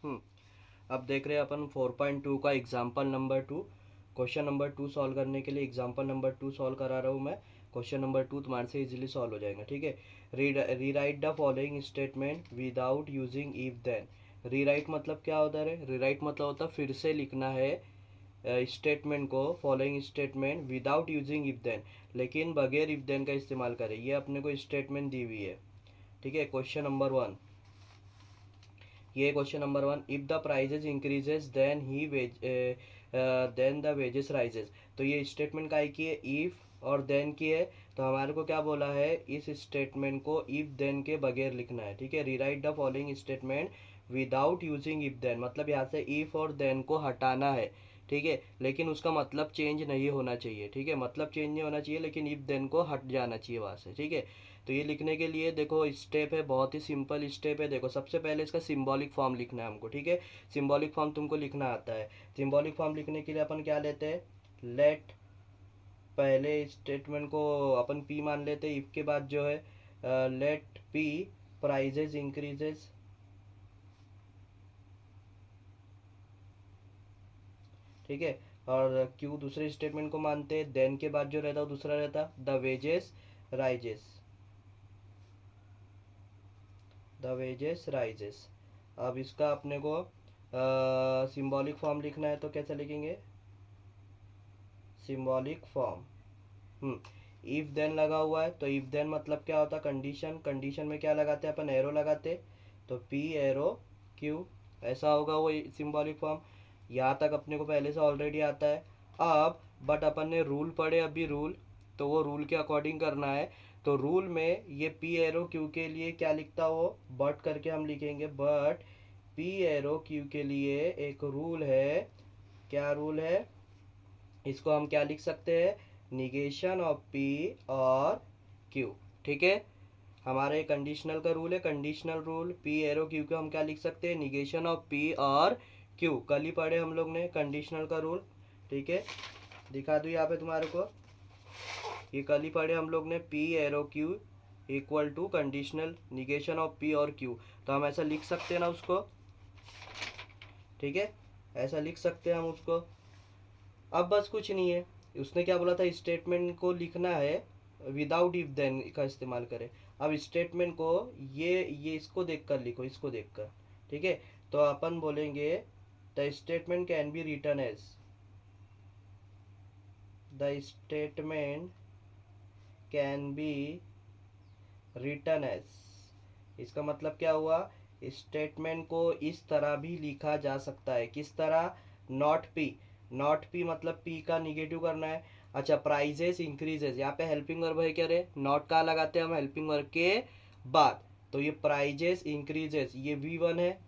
हम्म अब देख रहे हैं अपन 4.2 का example number 2। Question number 2 solve करने के लिए एग्जाम्पल नंबर 2 सॉल्व करा रहा हूँ मैं। क्वेश्चन नंबर 2 तुम्हारे से इजीली सॉल्व हो जाएगा, ठीक है। Rewrite the following statement without using if then. Rewrite मतलब क्या होता है? रीराइट मतलब होता है फिर से लिखना है स्टेटमेंट को, following statement without using if then, लेकिन बगैर इफ देन का इस्तेमाल करें। ये अपने को स्टेटमेंट दी हुई है, ठीक है। क्वेश्चन नंबर 1, ये question number 1, if the prices increases then the wages rises. तो ये स्टेटमेंट काय की है? इफ और देन की है। तो हमारे को क्या बोला है? इस स्टेटमेंट को इफ देन के बगैर लिखना है, ठीक है। Rewrite the following statement without using if then, मतलब यहाँ से इफ और देन को हटाना है, ठीक है। लेकिन उसका मतलब चेंज नहीं होना चाहिए, ठीक है। मतलब चेंज नहीं होना चाहिए, लेकिन इफ देन को हट जाना चाहिए वहाँ से, ठीक है। तो ये लिखने के लिए देखो स्टेप है, बहुत ही सिंपल स्टेप है। देखो सबसे पहले इसका सिंबॉलिक फॉर्म लिखना है हमको, ठीक है। सिंबॉलिक फॉर्म तुमको लिखना आता है। सिंबॉलिक फॉर्म लिखने के लिए अपन क्या लेते हैं? लेट, पहले स्टेटमेंट को अपन पी मान लेते हैं। इफ के बाद जो है लेट पी प्राइजेज इंक्रीजेज, ठीक है। और क्यू दूसरे स्टेटमेंट को मानते हैं। देन के बाद जो रहता है वो दूसरा रहता, the wages rises, the wages rises. अब इसका अपने को सिंबॉलिक फॉर्म लिखना है, तो कैसे लिखेंगे? सिंबॉलिक फॉर्म, इफ देन लगा हुआ है, तो इफ देन मतलब क्या होता? कंडीशन। कंडीशन में क्या लगाते हैं अपन? एरो लगाते, तो पी एरो क्यू, ऐसा होगा वो सिंबॉलिक फॉर्म। यहाँ तक अपने को पहले से ऑलरेडी आता है। अब बट अपन ने रूल पढ़े अभी, रूल, तो वो रूल के अकॉर्डिंग करना है। तो रूल में ये पी एरो क्यू के लिए क्या लिखता हो? बट करके हम लिखेंगे, बट पी एरो क्यू के लिए एक रूल है। क्या रूल है? इसको हम क्या लिख सकते हैं? निगेशन ऑफ पी और क्यू, ठीक है। हमारे कंडीशनल का रूल है, conditional rule. P arrow Q को हम क्या लिख सकते हैं? निगेशन ऑफ पी और क्यू। कल ही पढ़े हम लोग ने कंडीशनल का रूल, ठीक है। दिखा दूँ यहाँ पे तुम्हारे को, ये कल ही पढ़े हम लोग ने, P arrow Q equal to conditional negation of P और क्यू। तो हम ऐसा लिख सकते हैं ना उसको, ठीक है। ऐसा लिख सकते हैं हम उसको। अब बस कुछ नहीं है, उसने क्या बोला था? स्टेटमेंट को लिखना है विदाउट इफ देन का इस्तेमाल करें। अब स्टेटमेंट को ये इसको देखकर लिखो, इसको देखकर, ठीक है। तो अपन बोलेंगे the statement can be written as, the statement can be written as. इसका मतलब क्या हुआ? स्टेटमेंट को इस तरह भी लिखा जा सकता है। किस तरह? नॉट पी, नॉट पी मतलब पी का निगेटिव करना है। अच्छा, प्राइजेस इंक्रीजेस, यहाँ पे हेल्पिंग वर्ब है, क्या रे? नॉट कहाँ लगाते हैं हम? हेल्पिंग वर्ब के बाद। तो ये प्राइजेस इंक्रीजेस, ये वी वन है,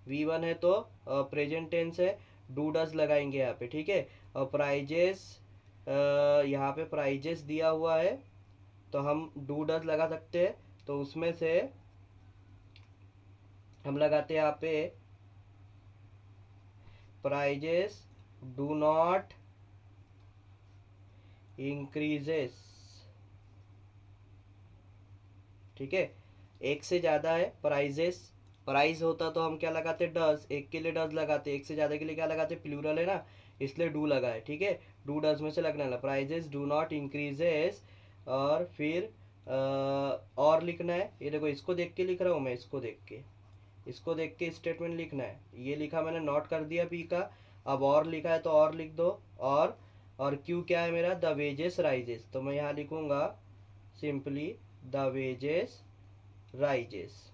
वी वन है तो प्रेजेंट टेंस है, डू डज लगाएंगे यहाँ पे, ठीक है। और प्राइजेस, यहाँ पे प्राइजेस दिया हुआ है तो हम डू डज लगा सकते हैं। तो उसमें से हम लगाते हैं यहाँ पे प्राइजेस डू नॉट इंक्रीजेस, ठीक है। एक से ज़्यादा है प्राइजेस, प्राइस होता तो हम क्या लगाते? डज। एक के लिए डज लगाते, एक से ज़्यादा के लिए क्या लगाते? प्लूरल है ना, इसलिए डू लगा है, ठीक है। डू डज में से लगने वाला, प्राइजेस डू नॉट इंक्रीजेस। और फिर और लिखना है। ये देखो इसको देख के लिख रहा हूँ मैं, इसको देख के, इसको देख के स्टेटमेंट लिखना है। ये लिखा मैंने, नोट कर दिया पी का। अब और लिखा है तो और लिख दो। और क्यू क्या है मेरा? द वेजेस राइजेस, तो मैं यहाँ लिखूंगा सिंपली द वेजेस राइजेस।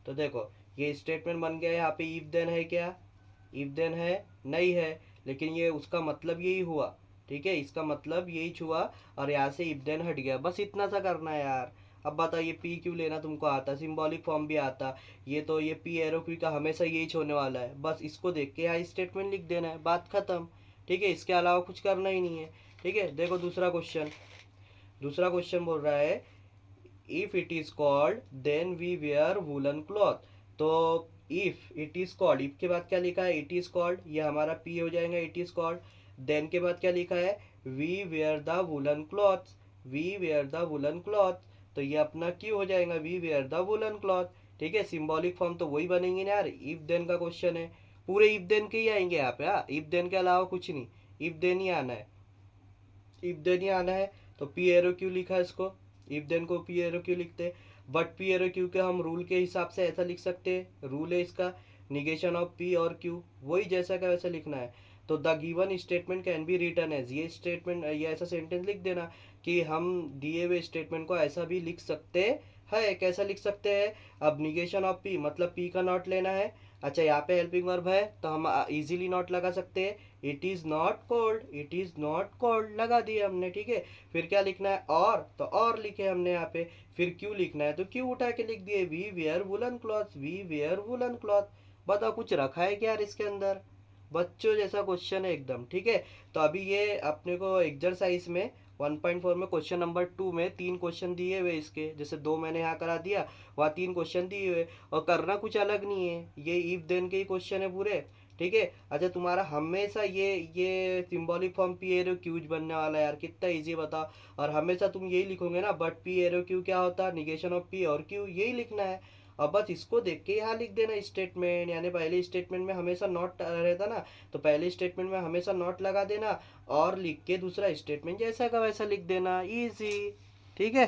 तो देखो ये स्टेटमेंट बन गया। यहाँ पे इफ देन है क्या? इफ देन है? नहीं है, लेकिन ये उसका मतलब यही हुआ, ठीक है। इसका मतलब यही हुआ और यहाँ से इफ देन हट गया, बस इतना सा करना है यार। अब बताइए पी क्यू लेना तुमको आता, सिंबॉलिक फॉर्म भी आता, ये तो ये पी एरो क्यू का हमेशा यही होने वाला है। बस इसको देख के यहाँ स्टेटमेंट लिख देना है, बात खत्म, ठीक है। इसके अलावा कुछ करना ही नहीं है, ठीक है। देखो दूसरा क्वेश्चन, दूसरा क्वेश्चन बोल रहा है if it is cold then we wear woollen cloth. तो if it is cold, if के बाद क्या लिखा है? इट इज कॉल्ड, ये हमारा पी हो जाएगा, इट इज कॉल्ड। देन के बाद क्या लिखा है? We wear the woollen cloth, we wear the woollen cloth, तो ये अपना क्यों हो जाएगा? We wear the woollen cloth, ठीक है, सिंबॉलिक फॉर्म तो वही बनेंगे ना यार, इफ देन का क्वेश्चन है, पूरे इफ देन के ही आएंगे यहाँ पे। हाँ, इफ देन के अलावा कुछ नहीं, इफ देन ही आना है, इफ देन ही आना है। तो पी एरो क्यू लिखा है इसको, इफ देन को पी एरो क्यू लिखते हैं। बट पी एरो क्यू के हम रूल के हिसाब से ऐसा लिख सकते हैं, रूल है इसका निगेशन ऑफ पी और क्यू, वही जैसा का वैसा लिखना है। तो the given statement can be written as, ये स्टेटमेंट, ये ऐसा सेंटेंस लिख देना कि हम दिए हुए स्टेटमेंट को ऐसा भी लिख सकते है। कैसा लिख सकते हैं? अब निगेशन ऑफ पी मतलब पी का नॉट लेना है। अच्छा, यहाँ पे हेल्पिंग वर्ब है तो हम इजीली नॉट लगा सकते हैं, it is not cold, it is not cold लगा दिए हमने, ठीक है। फिर क्या लिखना है? और, तो और लिखे हमने यहाँ पे। फिर क्यों लिखना है तो क्यों उठा के लिख दिए, we wear woollen cloth, we wear woollen cloth. बताओ कुछ रखा है क्या यार इसके अंदर? बच्चों जैसा क्वेश्चन है एकदम, ठीक है। तो अभी ये अपने को एक्सरसाइज में 1.4 में क्वेश्चन नंबर 2 में 3 क्वेश्चन दिए हुए इसके, जैसे 2 मैंने यहाँ करा दिया, वहाँ 3 क्वेश्चन दिए हुए, और करना कुछ अलग नहीं है, ये इफ देन के ही क्वेश्चन है पूरे, ठीक है। अच्छा, तुम्हारा हमेशा ये symbolic form P arrow Qs बनने वाला है यार, कितना इजी बताओ। और हमेशा तुम यही लिखोगे ना, बट पी एरो क्यू क्या होता है, निगेशन ऑफ पी और क्यू, यही लिखना है। अब बस इसको देख के यहाँ लिख देना स्टेटमेंट, यानी पहले स्टेटमेंट में हमेशा नॉट रहता ना, तो पहले स्टेटमेंट में हमेशा नॉट लगा देना, और लिख के दूसरा स्टेटमेंट जैसा का वैसा लिख देना, इजी, ठीक है।